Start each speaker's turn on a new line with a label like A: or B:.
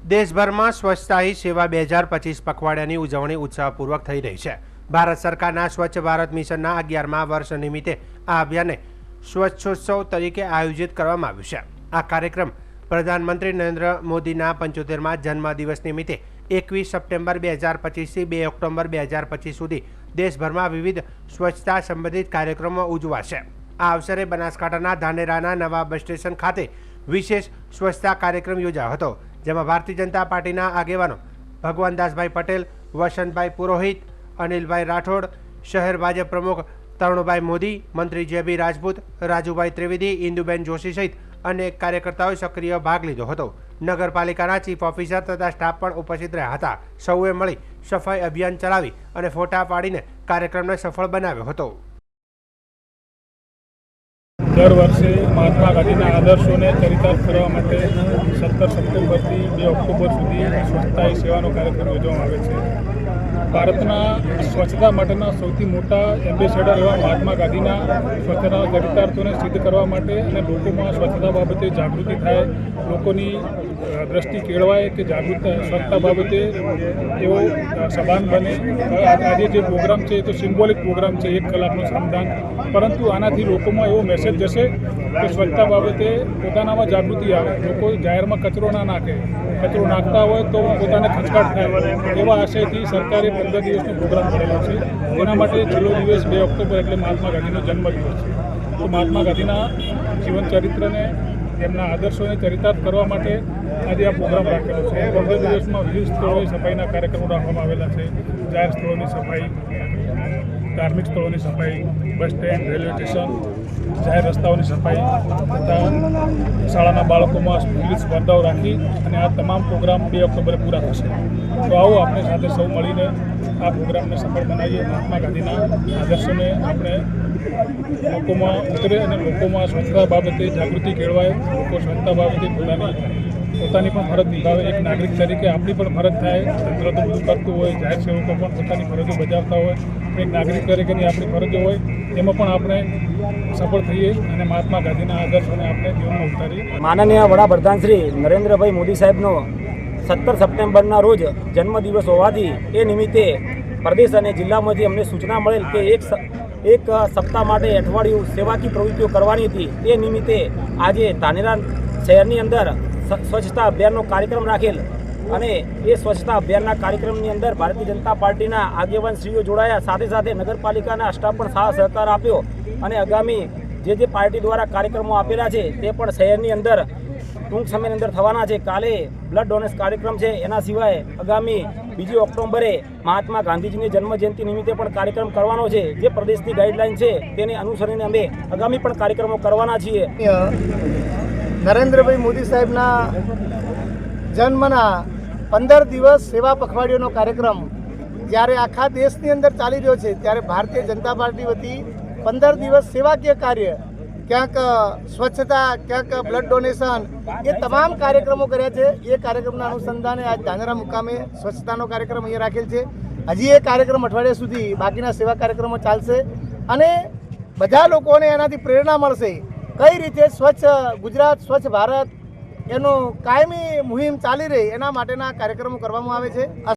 A: દેશભરમાં સ્વચ્છતા હી સેવા 2025 પખવાડિયાની ઉજવણી ઉત્સાહપૂર્વક થઈ રહી છે। ભારત સરકારના સ્વચ્છ ભારત મિશનના 11મા વર્ષ નિમિત્તે આ અભિયાનને સ્વચ્છોત્સવ તરીકે આયોજિત કરવામાં આવ્યું છે। આ કાર્યક્રમ પ્રધાનમંત્રી નરેન્દ્ર મોદીના 75મા જન્મદિવસ નિમિત્તે 21 સપ્ટેમ્બર 2025 થી 2 ઓક્ટોબર 2025 સુધી દેશભરમાં વિવિધ સ્વચ્છતા સંબંધિત કાર્યક્રમો ઉજવાશે। આ અવસરે બનાસકાંઠાના ધાનેરાના નવા બસ સ્ટેશન ખાતે વિશેષ સ્વચ્છતા કાર્યક્રમ યોજાયો હતો, જેમાં ભારતીય જનતા પાર્ટીના આગેવાનો ભગવાનદાસભાઈ પટેલ, વસંતભાઈ પુરોહિત, અનિલભાઈ રાઠોડ, શહેર ભાજપ પ્રમુખ તરુણભાઈ મોદી, મંત્રી જે.બી. રાજપૂત, રાજુભાઈ ત્રિવેદી, ઇન્દુબેન જોશી સહિત અનેક કાર્યકર્તાઓએ સક્રિય ભાગ લીધો હતો। નગરપાલિકાના ચીફ ઓફિસર તથા સ્ટાફ પણ ઉપસ્થિત રહ્યા હતા। સૌએ મળી સફાઈ અભિયાન ચલાવી અને ફોટા પાડીને કાર્યક્રમને સફળ બનાવ્યો હતો।
B: દર વર્ષે મહાત્મા ગાંધીના આદર્શોને ચરિતાર્થ કરવા માટે 17 સપ્ટેમ્બરથી 2 ઓક્ટોબર સુધી સ્વચ્છતા હી સેવાનો કાર્યક્રમ યોજવામાં આવે છે। ભારતના સ્વચ્છતા માટેના સૌથી મોટા એમ્બેસેડર એવા મહાત્મા ગાંધીના સ્વચ્છતા ચરિતાર્થોને સિદ્ધ કરવા માટે અને લોકોમાં સ્વચ્છતા બાબતે જાગૃતિ થાય, લોકોની દ્રષ્ટિ કેળવાય કે સ્વચ્છતા બાબતે એવો સભાન બને। આજે જે પ્રોગ્રામ છે એ તો સિમ્બોલિક પ્રોગ્રામ છે, 1 કલાકનું શ્રમદાન, પરંતુ આનાથી લોકોમાં એવો મેસેજ જશે કે સ્વચ્છતા બાબતે પોતાનામાં જાગૃતિ આવે, લોકો જાહેરમાં કચરો ના નાખે, કચરો નાખતા હોય તો પોતાને ખચકાટ થાય, એવા આશયથી સરકારે 15 દિવસનો પ્રોગ્રામ કરેલો છે। તેના માટે છેલ્લો દિવસ 2 ઓક્ટોબર એટલે મહાત્મા ગાંધીનો જન્મદિવસ છે। તો મહાત્મા ગાંધીના જીવન ચરિત્રને, તેમના આદર્શોને ચરિતાર્થ કરવા માટે આજે આ પ્રોગ્રામ રાખેલો છે। 15 દિવસમાં વિવિધ સ્થળોએ સફાઈના કાર્યક્રમો રાખવામાં આવેલા છે। જાહેર સ્થળોની સફાઈ, ધાર્મિક સ્થળોની સફાઈ, બસ સ્ટેન્ડ, રેલવે સ્ટેશન, જાહેર રસ્તાઓની સફાઈ તથા શાળાના બાળકોમાં વિવિધ સ્પર્ધાઓ રાખી અને આ તમામ પ્રોગ્રામ 2 ઓક્ટોબરે પૂરા થશે। તો આવો આપણે સાથે સૌ મળીને આ પ્રોગ્રામને સફળ બનાવીએ, મહાત્મા ગાંધીના આદર્શોને આપણે લોકોમાં ઉતરે અને લોકોમાં સ્વચ્છતા બાબતે જાગૃતિ કેળવાય, લોકો સ્વચ્છતા બાબતે પોતાની પણ ફરજ નિભાવે। એક નાગરિક તરીકે આપણી પણ ફરજ થાય। તંત્ર તો બધું કરતું હોય, જાહેર સેવકો પણ પોતાની ફરજો બજાવતા હોય, એક નાગરિક તરીકેની આપણી ફરજો હોય, એમાં પણ આપણે સફળ થઈએ અને મહાત્મા ગાંધીના આદર્શોને આપણે જીવનમાં ઉતારીએ।
C: માનનીય વડાપ્રધાન શ્રી નરેન્દ્રભાઈ મોદી સાહેબનો 17 સપ્ટેમ્બરના રોજ જન્મદિવસ હોવાથી એ નિમિત્તે પ્રદેશ અને જિલ્લામાંથી અમને સૂચના મળેલ કે એક સપ્તાહ માટે અઠવાડિયું સેવાકીય પ્રવૃત્તિઓ કરવાની હતી। એ નિમિત્તે આજે ધાનેરા શહેરની અંદર સ્વચ્છતા અભિયાનનો કાર્યક્રમ રાખેલ અને એ સ્વચ્છતા અભિયાનના કાર્યક્રમની અંદર ભારતીય જનતા પાર્ટીના આગેવાનશ્રીઓ જોડાયા, સાથે સાથે નગરપાલિકાના સ્ટાફ પણ સાથ સહકાર આપ્યો અને આગામી જે પાર્ટી દ્વારા કાર્યક્રમો આપેલા છે તે પણ શહેરની અંદર ટૂંક સમયની અંદર થવાના છે। કાલે બ્લડ ડોનેશન કાર્યક્રમ છે, એના સિવાય આગામી 2 ઓક્ટોબરે મહાત્મા ગાંધીજીની જન્મજયંતિ નિમિત્તે પણ કાર્યક્રમ કરવાનો છે। જે પ્રદેશની ગાઈડલાઈન છે તેને અનુસરીને અમે આગામી પણ કાર્યક્રમો કરવાના છીએ।
D: નરેન્દ્રભાઈ મોદી સાહેબના જન્મના 15 દિવસ સેવા પખવાડિયાનો કાર્યક્રમ જ્યારે આખા દેશની અંદર ચાલી રહ્યો છે, ત્યારે ભારતીય જનતા પાર્ટી વતી 15 દિવસ સેવાકીય કાર્ય, ક્યાંક સ્વચ્છતા, ક્યાંક બ્લડ ડોનેશન, એ તમામ કાર્યક્રમો કર્યા છે। એ કાર્યક્રમના અનુસંધાને આજ ધાનેરા મુકામે સ્વચ્છતાનો કાર્યક્રમ અહીંયા રાખેલ છે। હજી એ કાર્યક્રમ અઠવાડિયા સુધી બાકીના સેવા કાર્યક્રમો ચાલશે અને બધા લોકોને એનાથી પ્રેરણા મળશે કઈ રીતે સ્વચ્છ ગુજરાત, સ્વચ્છ ભારત એનો કાયમી મુહિમ ચાલી રહી, એના માટેના કાર્યક્રમો કરવામાં આવે છે।